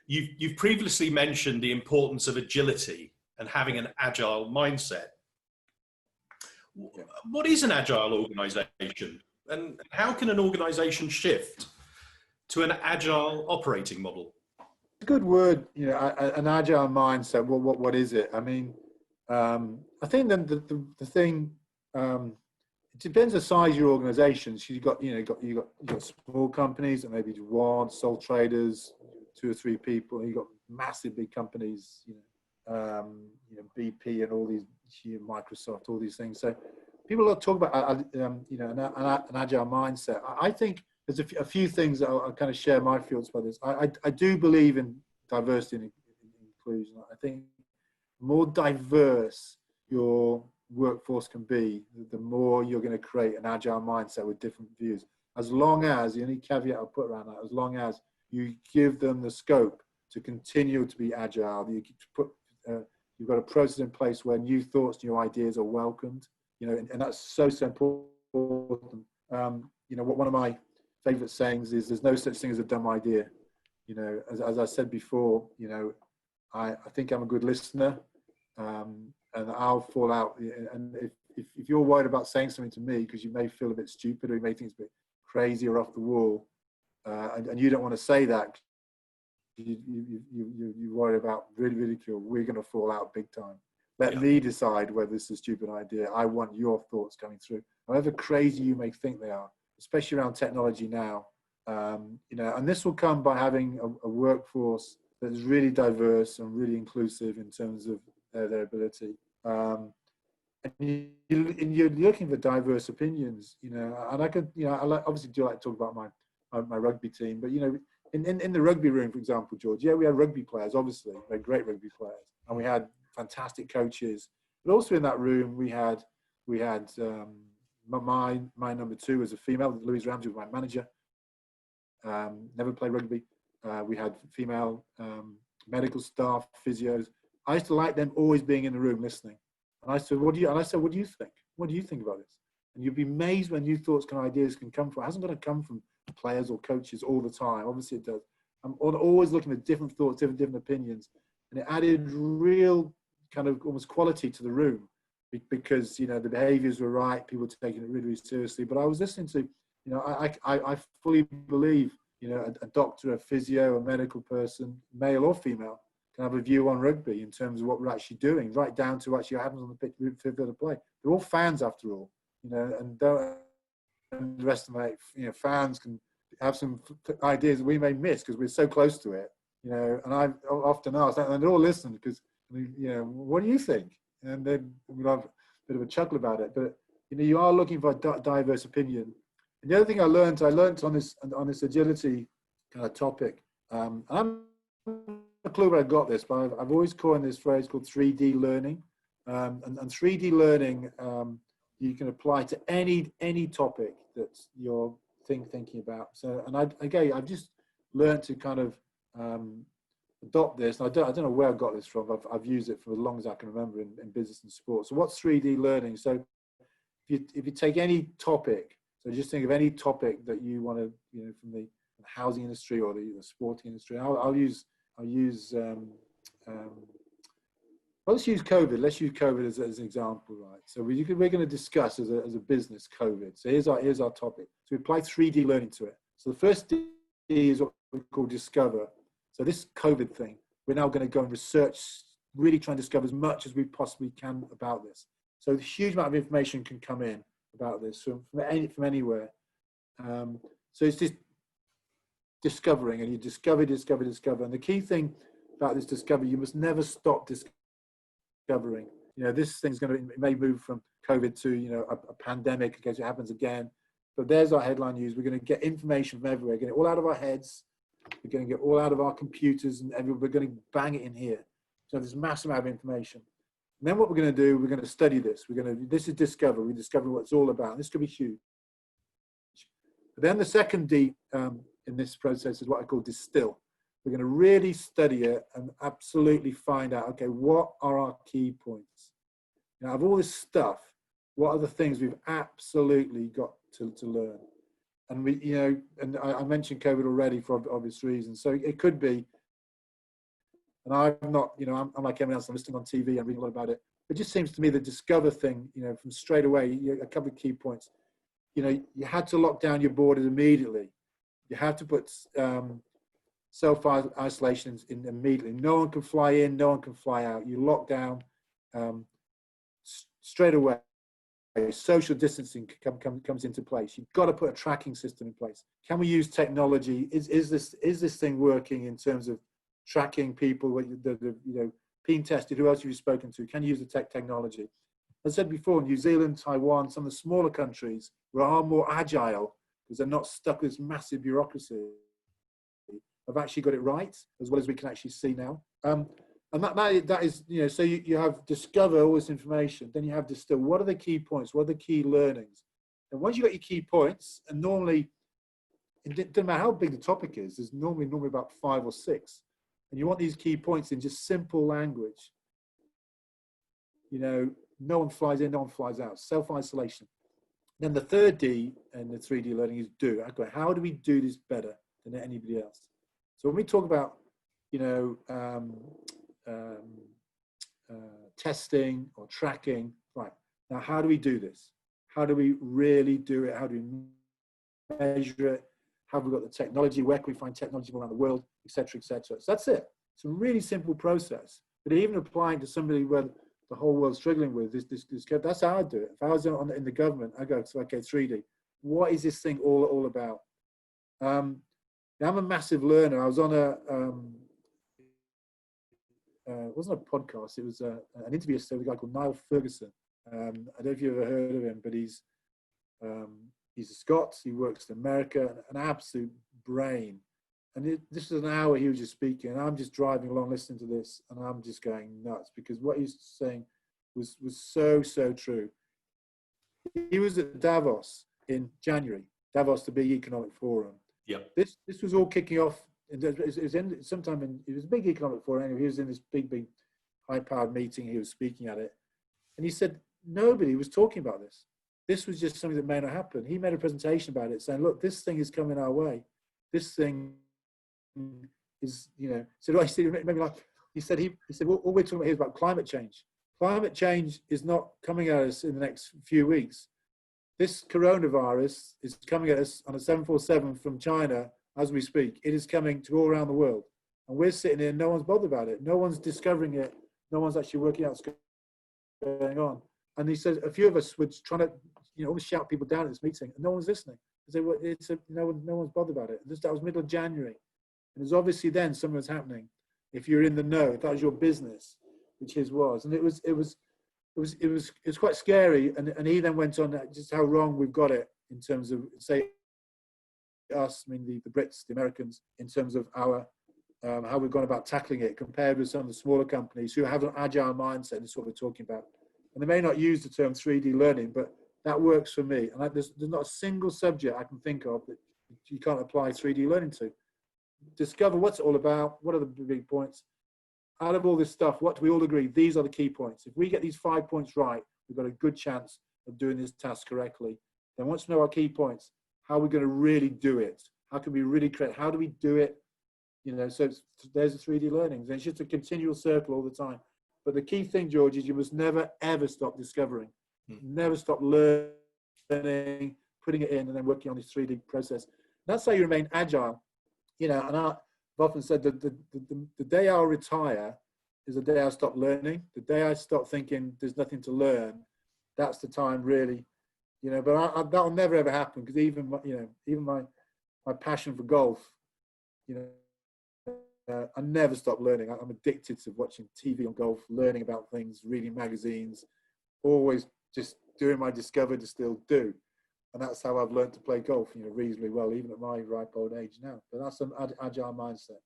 You've previously mentioned the importance of agility and having an agile mindset. What is an agile organization, and how can an organization shift to an agile operating model? It's a good word, you know, an agile mindset. What is it? I mean, I think then the thing, it depends on the size of your organization. So you got small companies that maybe do one, sole traders, 2 or 3 people. You got massive big companies, BP and all these, Microsoft, all these things. So people talk about an agile mindset. I think there's a few things that I'll kind of share my thoughts about this. I do believe in diversity and inclusion. I think the more diverse your workforce can be, the more you're going to create an agile mindset with different views. As long as, the only caveat I'll put around that, as long as you give them the scope to continue to be agile, you've got a process in place where new thoughts, new ideas are welcomed, and that's so important. One of my favorite sayings is there's no such thing as a dumb idea. As I said before, I think I'm a good listener, and I'll fall out. And if you're worried about saying something to me because you may feel a bit stupid or you may think it's a bit crazy or off the wall, and you don't want to say that, you worry about ridicule, we're going to fall out big time. Let me decide whether this is a stupid idea. I want your thoughts coming through, however crazy you may think they are, especially around technology now. And this will come by having a workforce that is really diverse and really inclusive in terms of their ability. And you're looking for diverse opinions, and I could, I obviously do like to talk about my rugby team, but in the rugby room, for example, George, we had rugby players, obviously, we had great rugby players, and we had fantastic coaches. But also in that room, we had my number 2 was a female, Louise Ramsey was my manager. Never played rugby. We had female medical staff, physios. I used to like them always being in the room listening. And I said, what do you think? What do you think about this? And you'd be amazed when new thoughts and ideas can come from. It hasn't got to come from players or coaches all the time. Obviously it does. I'm always looking at different thoughts, different opinions. And it added real kind of almost quality to the room because, the behaviors were right. People were taking it really, really seriously. But I was listening to, I fully believe, a doctor, a physio, a medical person, male or female, can have a view on rugby in terms of what we're actually doing, right down to actually what happens on the pitch, field of play. They're all fans after all, and don't underestimate, fans can have some ideas that we may miss because we're so close to it, and I often ask, and they're all listening because, what do you think? And then we'll have a bit of a chuckle about it, but, you are looking for a diverse opinion. And the other thing I learned on this agility kind of topic, and I'm not a clue where I got this, but I've always coined this phrase called 3D learning. And 3D learning, you can apply to any topic that you're thinking about. So, and I've just learned to kind of adopt this. And I don't know where I got this from. I've used it for as long as I can remember in business and sport. So what's 3D learning? So if you take any topic, so just think of any topic that you want to, from the housing industry or the sporting industry. Let's use COVID. Let's use COVID as an example, right? So we're going to discuss as a business COVID. So here's our topic. So we apply 3D learning to it. So the first D is what we call discover. So this COVID thing, we're now going to go and research, really try and discover as much as we possibly can about this. So a huge amount of information can come in about this from anywhere. So it's just discovering, and you discover. And the key thing about this discovery, you must never stop discovering. This thing's it may move from COVID to, a pandemic in case it happens again. But there's our headline news. We're going to get information from everywhere, get it all out of our heads. We're going to get all out of our computers and we're going to bang it in here. So there's a massive amount of information. And then what we're going to do, we're going to study this. This is discover. We discover what it's all about. This could be huge. But then the second D in this process is what I call distill. We're going to really study it and absolutely find out, okay, what are our key points? Out of all this stuff, what are the things we've absolutely got to learn? And and I mentioned COVID already for obvious reasons. So it could be And I'm not, I'm like everyone else, I'm listening on TV, I'm reading a lot about it. It just seems to me the discover thing, from straight away, a couple of key points. You had to lock down your borders immediately. You have to put self-isolation in immediately. No one can fly in, no one can fly out. You lock down straight away. Social distancing comes into place. You've got to put a tracking system in place. Can we use technology? Is this thing working in terms of tracking people? Being tested. Who else have you spoken to? Can you use the technology? As I said before, New Zealand, Taiwan, some of the smaller countries are more agile because they're not stuck with this massive bureaucracy. Have actually got it right, as well as we can actually see now. And that is, so you have discover all this information, then you have distill. What are the key points? What are the key learnings? And once you've got your key points, and normally, it doesn't matter how big the topic is, there's normally about 5 or 6. And you want these key points in just simple language. No one flies in, no one flies out. Self-isolation. Then the third D and the 3D learning is do. Okay, how do we do this better than anybody else? So when we talk about, testing or tracking, right, now how do we do this? How do we really do it? How do we measure it? How have we got the technology? Where can we find technology around the world, et cetera, et cetera? So that's it. It's a really simple process, but even applying to somebody where the whole world's struggling with this, that's how I do it. If I was in the government, I go, so okay, 3D. What is this thing all about? I'm a massive learner. I was on it wasn't a podcast. It was an interview with a guy called Niall Ferguson. I don't know if you've ever heard of him, but he's a Scot. He works in America, an absolute brain. And this was an hour he was just speaking, and I'm just driving along listening to this, and I'm just going nuts because what he's saying was so true. He was at Davos in January, Davos, the big economic forum. Yeah. This was all kicking off. It was a big economic forum. Anyway, he was in this big, high-powered meeting. He was speaking at it, and he said nobody was talking about this. This was just something that may not happen. He made a presentation about it, saying, "Look, this thing is coming our way. This thing is, So I said, maybe like he said, well, all we're talking about here is about climate change. Climate change is not coming at us in the next few weeks. This coronavirus is coming at us on a 747 from China as we speak. It is coming to all around the world, and we're sitting here. No one's bothered about it. No one's discovering it. No one's actually working out what's going on." And he said a few of us were trying to, always shout people down at this meeting, and no one's listening. They said, well, no one's bothered about it. That was middle of January. And there's obviously then something was happening. If you're in the know, if that was your business, which his was, and it was quite scary. And he then went on just how wrong we've got it in terms of, say, us, I mean the Brits, the Americans, in terms of our how we've gone about tackling it compared with some of the smaller companies who have an agile mindset. That's what we're talking about. And they may not use the term 3D learning, but that works for me. And there's not a single subject I can think of that you can't apply 3D learning to. Discover what's it all about. What are the big points? Out of all this stuff, what do we all agree? These are the key points. If we get these 5 points right, we've got a good chance of doing this task correctly. Then once we know our key points, how are we going to really do it? How can we really create? How do we do it? So there's the 3D learning. It's just a continual circle all the time. But the key thing, George, is you must never, ever stop discovering. Never stop learning, putting it in, and then working on this 3D process. That's how you remain agile. And I've often said that the day I'll retire is the day I stop learning. The day I stop thinking there's nothing to learn, that's the time really, but that'll never ever happen, because even my passion for golf, I never stop learning. I'm addicted to watching TV on golf, learning about things, reading magazines, always just doing my discover to still do. And that's how I've learned to play golf, reasonably well, even at my ripe old age now. But that's an agile mindset.